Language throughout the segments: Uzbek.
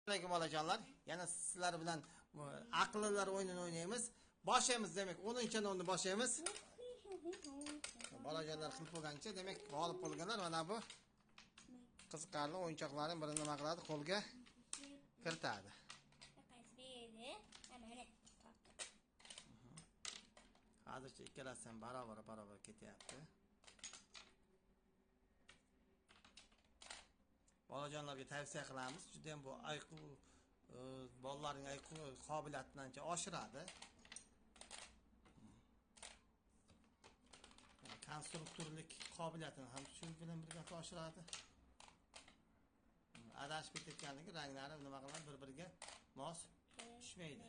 Assalomu bolajonlar. Yana sizlar bilan aqllilar o'yinini o'ynaymiz. Boshlaymiz demak 10-o'yinni boshlaymiz. Bolajonlar qilib bo'lgancha demak g'olib bo'lganlar mana bu qiziqarli o'yinchoqlarning birini nima qiladi? Qo'lga kiritadi. Hozircha ikkalasi ham barobar ketyapti. Bolajonlarga tavsiya qilamiz. Juda ham bu ayqu bolalarning ayqu qobiliyatini ancha oshiradi. Konstruktorlik qobiliyatini ham shu bilan birga oshiradi. Adashib ketganligi ranglari nima qiladi? Bir-biriga mos tushmaydi.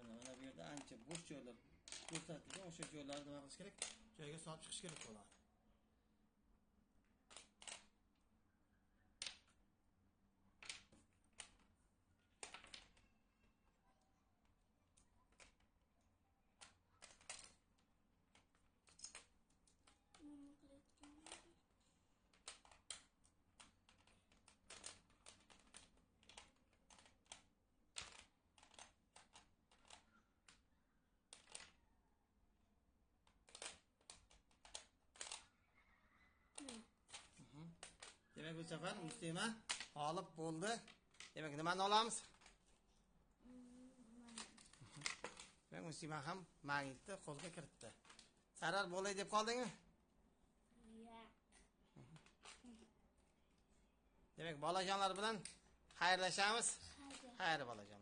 Mana bu yerda ancha bo'sh joylar ko'rsatilgan, o'sha joylarni nima qilish kerak? Joyga solib chiqish kerak bo'ladi. Demek bu sefer Muslima g'olib bo'ldi. Demek nimani olamiz? Demek Muslima ham magnitni qo'lga kiritdi. Zarar bo'lay deb qoldingmi? Yo'q. Demek bolajonlar bilan xayrlashamiz. Xayr bolajonlar.